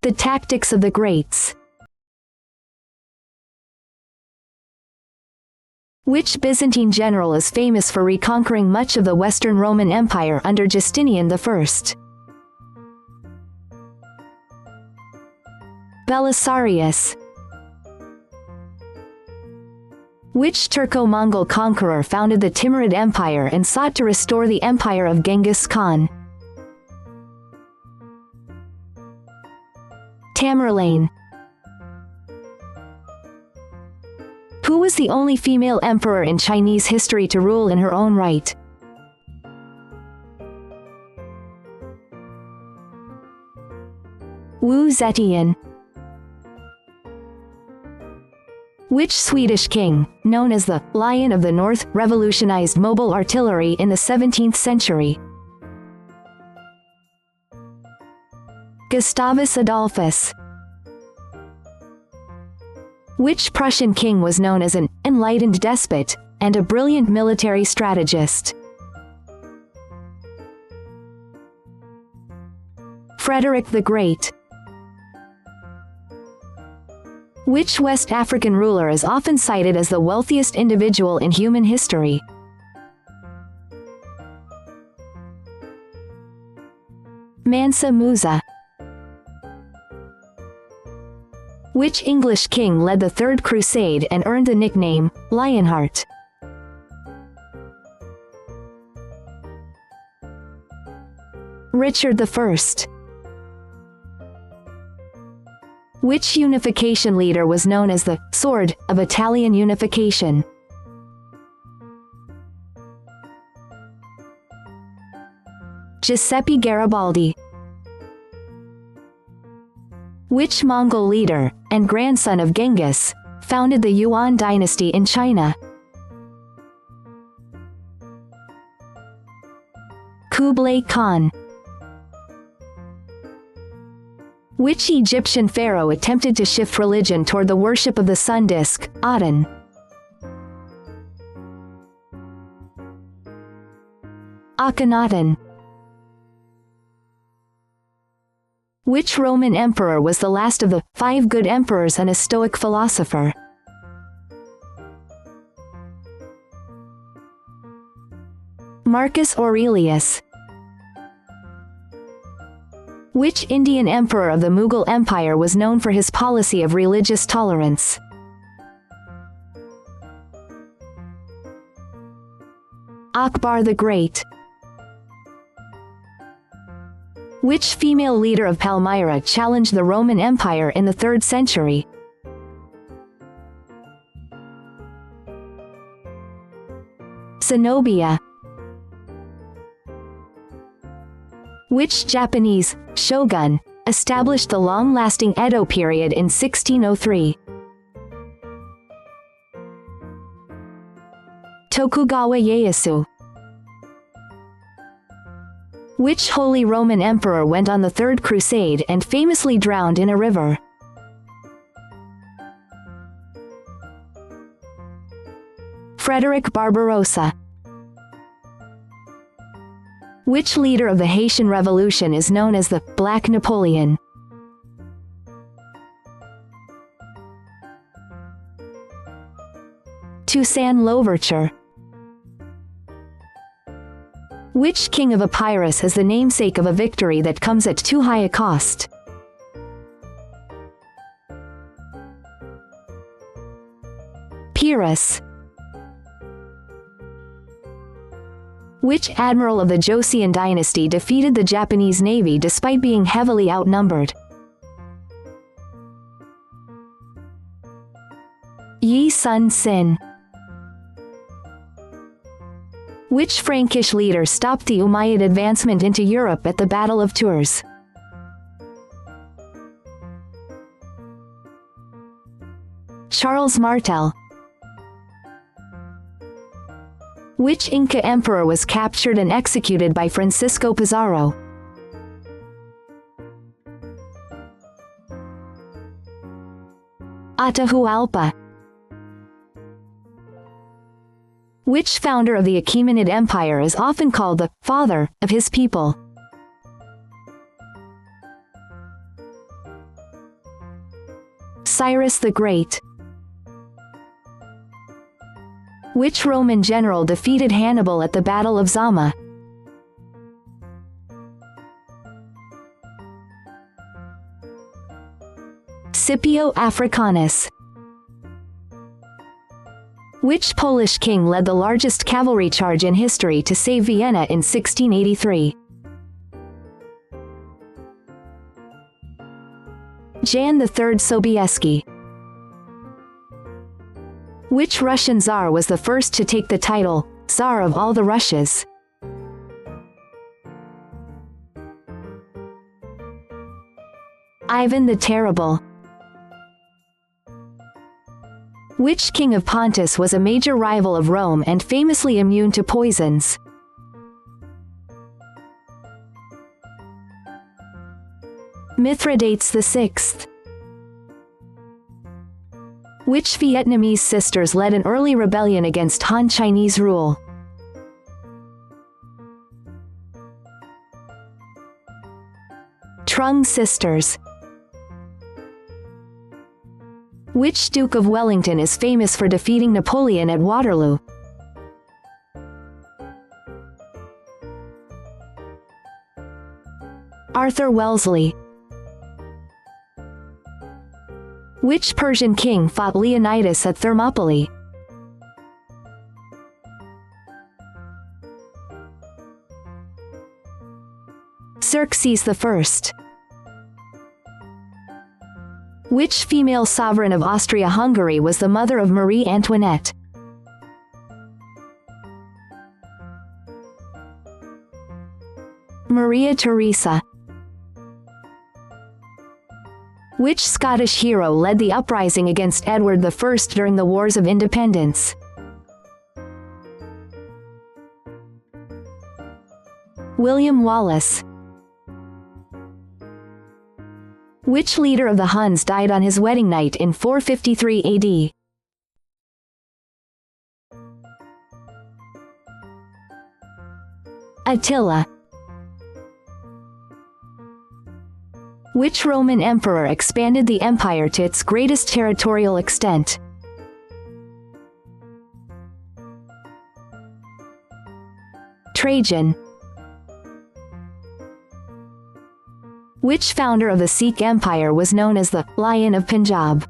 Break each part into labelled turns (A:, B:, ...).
A: The tactics of the greats. Which Byzantine general is famous for reconquering much of the Western Roman Empire under Justinian I? Belisarius. Which Turco-Mongol conqueror founded the Timurid Empire and sought to restore the empire of Genghis Khan? Tamerlane. Who was the only female emperor in Chinese history to rule in her own right? Wu Zetian. Which Swedish king, known as the Lion of the North, revolutionized mobile artillery in the 17th century? Gustavus Adolphus. Which Prussian king was known as an enlightened despot and a brilliant military strategist? Frederick the Great. Which West African ruler is often cited as the wealthiest individual in human history? Mansa Musa. Which English king led the Third Crusade and earned the nickname Lionheart? Richard I. Which unification leader was known as the Sword of Italian Unification? Giuseppe Garibaldi. Which Mongol leader, and grandson of Genghis, founded the Yuan dynasty in China? Kublai Khan. Which Egyptian pharaoh attempted to shift religion toward the worship of the sun disk, Aten? Akhenaten. Which Roman emperor was the last of the 5 good emperors and a Stoic philosopher? Marcus Aurelius. Which Indian emperor of the Mughal Empire was known for his policy of religious tolerance? Akbar the Great. Which female leader of Palmyra challenged the Roman Empire in the 3rd century? Zenobia. Which Japanese shogun established the long-lasting Edo period in 1603? Tokugawa Ieyasu. Which Holy Roman Emperor went on the Third Crusade and famously drowned in a river? Frederick Barbarossa. Which leader of the Haitian Revolution is known as the Black Napoleon? Toussaint Louverture. Which king of Epirus has the namesake of a victory that comes at too high a cost? Pyrrhus. Which admiral of the Joseon dynasty defeated the Japanese navy despite being heavily outnumbered? Yi Sun Sin. Which Frankish leader stopped the Umayyad advancement into Europe at the Battle of Tours? Charles Martel. Which Inca emperor was captured and executed by Francisco Pizarro? Atahualpa. Which founder of the Achaemenid Empire is often called the father of his people? Cyrus the Great. Which Roman general defeated Hannibal at the Battle of Zama? Scipio Africanus. Which Polish king led the largest cavalry charge in history to save Vienna in 1683? Jan III Sobieski. Which Russian Tsar was the first to take the title, Tsar of all the Russias? Ivan the Terrible. Which king of Pontus was a major rival of Rome and famously immune to poisons? Mithridates VI. Which Vietnamese sisters led an early rebellion against Han Chinese rule? Trung sisters. Which Duke of Wellington is famous for defeating Napoleon at Waterloo? Arthur Wellesley. Which Persian king fought Leonidas at Thermopylae? Xerxes I. Which female sovereign of Austria-Hungary was the mother of Marie Antoinette? Maria Theresa. Which Scottish hero led the uprising against Edward I during the Wars of Independence? William Wallace. Which leader of the Huns died on his wedding night in 453 AD? Attila. Which Roman emperor expanded the empire to its greatest territorial extent? Trajan. Which founder of the Sikh Empire was known as the Lion of Punjab?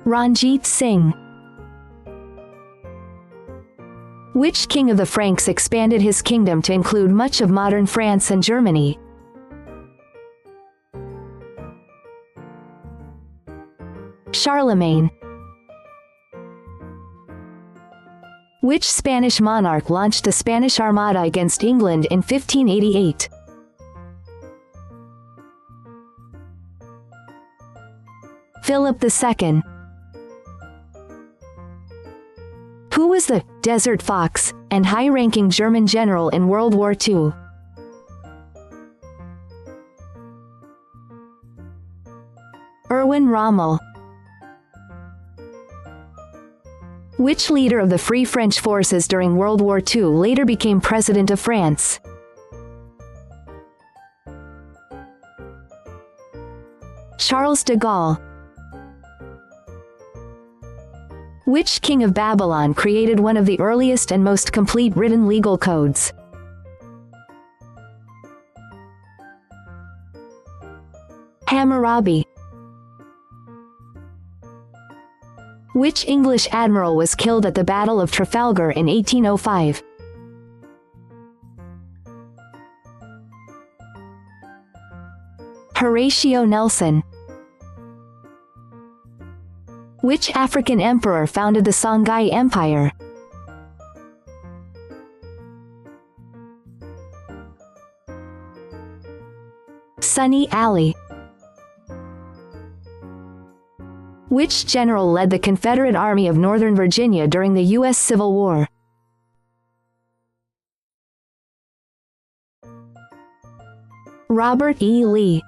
A: Ranjit Singh. Which king of the Franks expanded his kingdom to include much of modern France and Germany? Charlemagne. Which Spanish monarch launched the Spanish Armada against England in 1588? Philip II. Who was the Desert Fox and high-ranking German general in World War II? Erwin Rommel. Which leader of the Free French forces during World War II later became President of France? Charles de Gaulle. Which king of Babylon created one of the earliest and most complete written legal codes? Hammurabi. Which English admiral was killed at the Battle of Trafalgar in 1805? Horatio Nelson. Which African emperor founded the Songhai Empire? Sunny Ali. Which general led the Confederate Army of Northern Virginia during the U.S. Civil War? Robert E. Lee.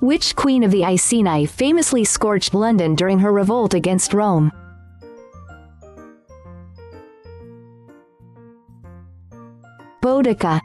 A: Which queen of the Iceni famously scorched London during her revolt against Rome? Boudica,